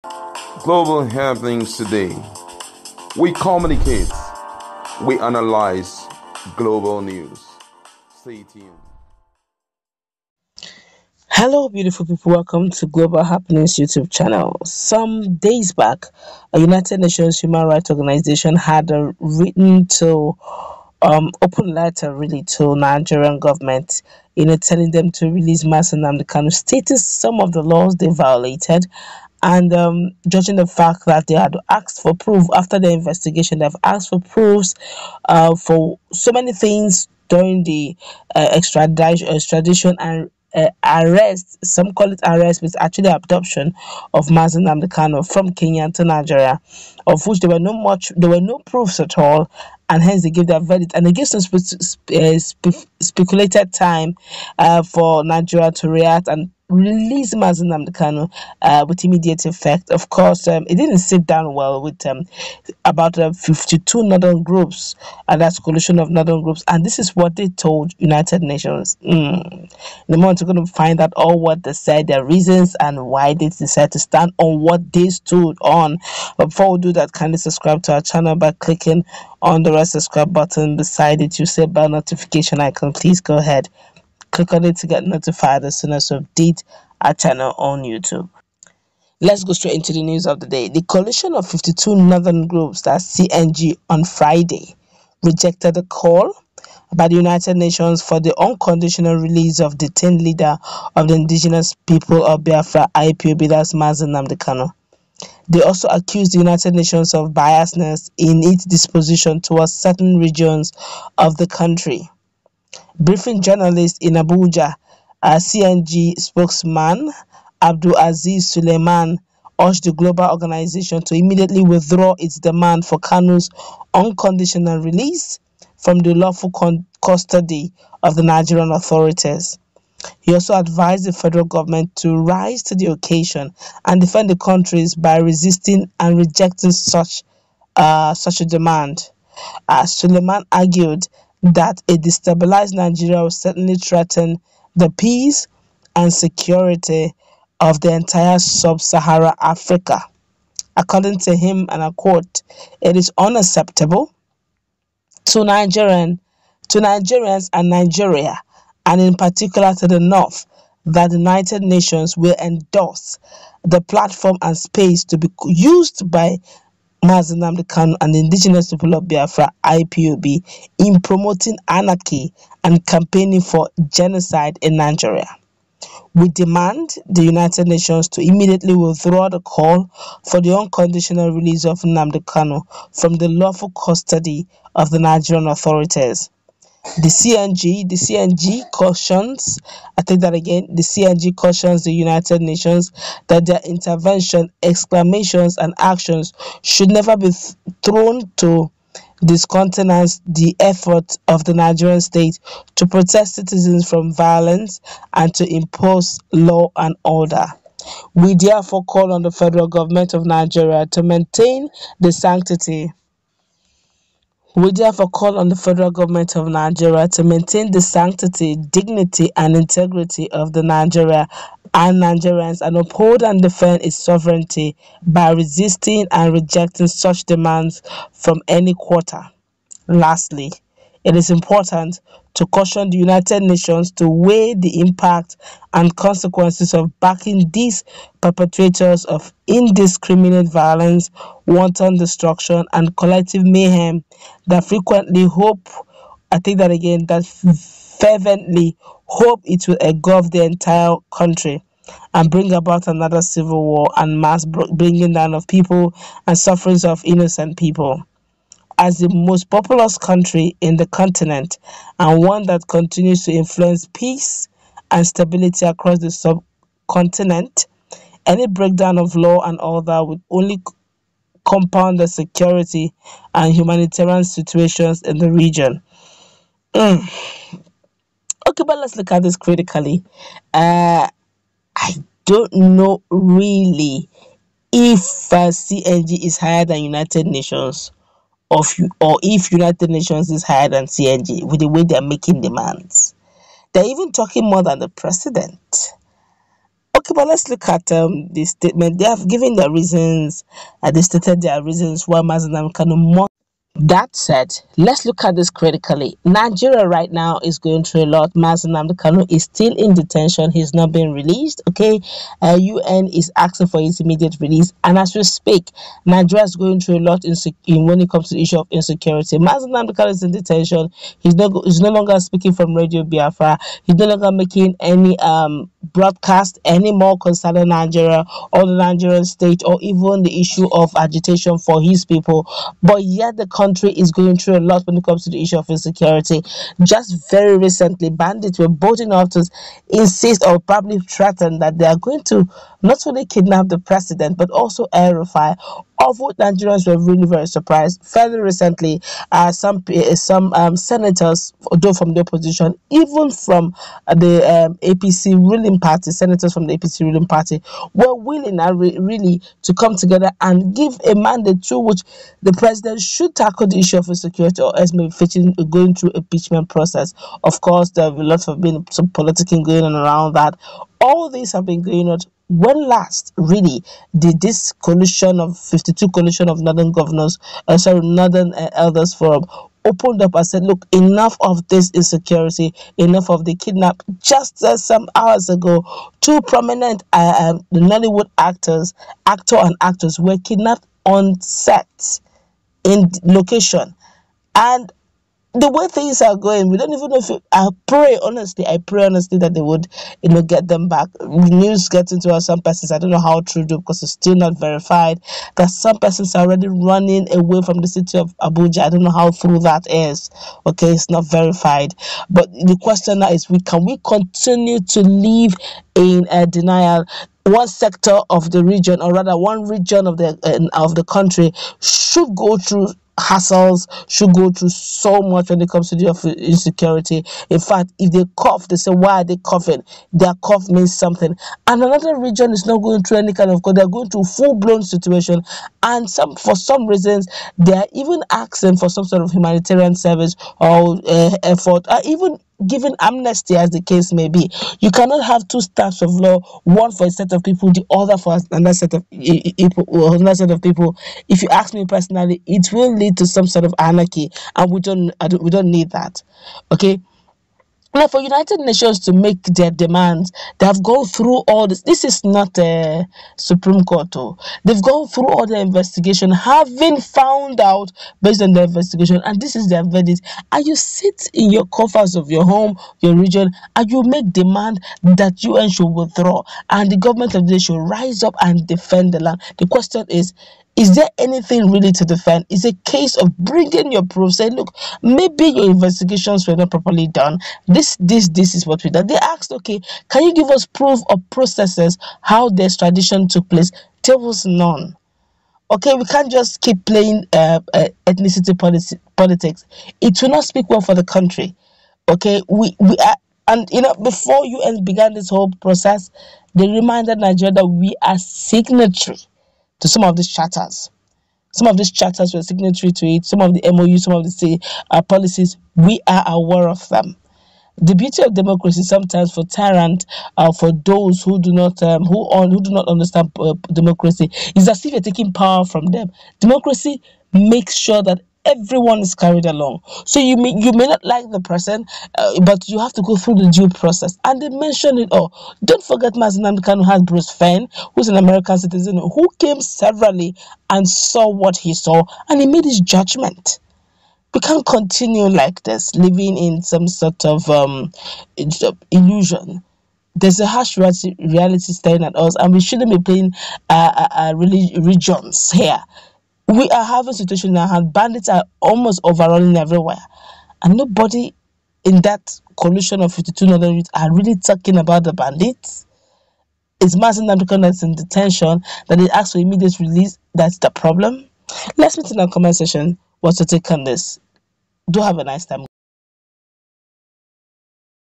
Global happenings today. We communicate, we analyze global news. Stay tuned. Hello, beautiful people. Welcome to Global Happenings YouTube channel. Some days back, a United Nations Human Rights Organization had a written to open letter really to Nigerian government, telling them to release Nnamdi Kanu, stating some of the laws they violated, and judging the fact that they had asked for proof after the investigation. They've asked for proofs for so many things during the extradition and arrest. Some call it arrest, but it's actually abduction of Mazen Kanu from Kenya to Nigeria, of which there were no proofs at all, and hence they give their verdict. And they give some speculated time for Nigeria to react and release Mazen Kanu with immediate effect. Of course, it didn't sit down well with about 52 northern groups, and that's coalition of northern groups, and this is what they told United Nations. In the moment, we're going to find out all what they said, their reasons, and why they decided to stand on what they stood on. But before we do that, kindly subscribe to our channel by clicking on the red subscribe button beside it. You see bell notification icon. Please go ahead, click on it to get notified as soon as we update our channel on YouTube. Let's go straight into the news of the day. The coalition of 52 northern groups, that's CNG, on Friday rejected the call by the United Nations for the unconditional release of the detained leader of the indigenous people of Biafra, IPOB, that's Mazen Kanu. They also accused the United Nations of biasness in its disposition towards certain regions of the country. Briefing journalists in Abuja, a CNG spokesman Abdul Aziz Suleiman urged the global organization to immediately withdraw its demand for Kanu's unconditional release from the lawful custody of the Nigerian authorities. He also advised the federal government to rise to the occasion and defend the countries by resisting and rejecting such a demand. Suleiman argued that a destabilized Nigeria will certainly threaten the peace and security of the entire sub-Saharan Africa. According to him, and I quote, "It is unacceptable to Nigerians and Nigeria, and in particular to the North, that the United Nations will endorse the platform and space to be used by Mazen Kanu and the indigenous people of Biafra, IPOB, in promoting anarchy and campaigning for genocide in Nigeria. We demand the United Nations to immediately withdraw the call for the unconditional release of Nnamdi Kanu from the lawful custody of the Nigerian authorities." The CNG cautions, I take that again, the CNG cautions the United Nations that their intervention, exclamations, and actions should never be thrown to discountenance the effort of the Nigerian state to protect citizens from violence and to impose law and order. We therefore call on the federal government of Nigeria to maintain the sanctity dignity, and integrity of the Nigeria and Nigerians, and uphold and defend its sovereignty by resisting and rejecting such demands from any quarter. Lastly, it is important to caution the United Nations to weigh the impact and consequences of backing these perpetrators of indiscriminate violence, wanton destruction, and collective mayhem that fervently hope it will engulf the entire country and bring about another civil war and mass bringing down of people and sufferings of innocent people. As the most populous country in the continent and one that continues to influence peace and stability across the subcontinent, any breakdown of law and order would only compound the security and humanitarian situations in the region. Okay, but let's look at this critically. I don't know really if CNG is higher than United Nations, or if United Nations is higher than CNG with the way they're making demands. They're even talking more than the president. Okay, Okay, but let's look at the statement. They have given their reasons. They stated their reasons why Mazi Nnamdi Kanu. That said, let's look at this critically. Nigeria right now is going through a lot. Mazi Nnamdi Kanu is still in detention. He's not been released. Okay, UN is asking for his immediate release, and as we speak, Nigeria is going through a lot in when it comes to the issue of insecurity. Mazi Nnamdi Kanu is in detention. He's no longer speaking from Radio Biafra. He's no longer making any broadcast anymore concerning Nigeria or the Nigerian state or even the issue of agitation for his people. But yet the country is going through a lot when it comes to the issue of insecurity. Just very recently, bandits were bold enough to insist or probably threaten that they are going to not only kidnap the president but also aerify, of which Nigerians were really very surprised. Fairly recently, some senators, although from the opposition, even from the APC ruling party, senators from the APC ruling party, were willing really to come together and give a mandate through which the president should tackle the issue of insecurity, or else maybe going through impeachment process. Of course, there have been lots of some politicking going on around that. All these have been going on. When last really did this coalition of 52 coalition of northern governors, northern elders forum, opened up and said, look, enough of this insecurity, enough of the kidnap? Just some hours ago, two prominent the Nollywood actor and actors were kidnapped on set in location, and the way things are going, we don't even know if I pray honestly that they would, get them back. News gets into some persons, I don't know how true, because it's still not verified, that some persons are already running away from the city of Abuja. I don't know how true that is. Okay, it's not verified. But the question now is, can we continue to live in denial? One sector of the region, or rather one region of the country, should go through hassles, should go through so much when it comes to the insecurity. In fact, if they cough, they say, why are they coughing? Their cough means something. And another region is not going through any kind of cough. They're going through full-blown situation, and for some reasons they are even asking for some sort of humanitarian service or effort, or even given amnesty, as the case may be. You cannot have two staffs of law, one for a set of people, the other for another set of people. If you ask me personally, it will lead to some sort of anarchy, and we don't need that. Okay. Now, for United Nations to make their demands, they have gone through all this. This is not a Supreme Court. They've gone through all the investigation, having found out based on the investigation, and this is their verdict. And you sit in your comforts of your home, your region, and you make demand that UN should withdraw, and the government of the day should rise up and defend the land. The question is there anything really to defend? It's a case of bringing your proof, saying, look, maybe your investigations were not properly done. This is what we done. They asked, okay, can you give us proof of processes, how the extradition took place? There was none. Okay, we can't just keep playing ethnicity politics. It will not speak well for the country. Okay, we are, and before UN began this whole process, they reminded Nigeria that we are signatory to some of these charters. Some of these charters were signatory to it. Some of the MOU, some of the policies, we are aware of them. The beauty of democracy sometimes for tyrant, for those who do not understand democracy, is as if you're taking power from them. Democracy makes sure that everyone is carried along. So you may not like the person, but you have to go through the due process. And they mentioned it all. Don't forget, Mazi Nnamdi Kanu has Bruce Fenn, who's an American citizen, who came severally and saw what he saw, and he made his judgment. We can't continue like this, living in some sort of illusion. There's a harsh reality staring at us, and we shouldn't be playing regions here. We are having a situation now, and bandits are almost overrunning everywhere, and nobody in that coalition of 52 northern youths are really talking about the bandits. It's Mazi Nnamdi Kanu that's in detention, that they ask for immediate release. That's the problem. Let's meet in our comment section. What's your take on this? Do have a nice time.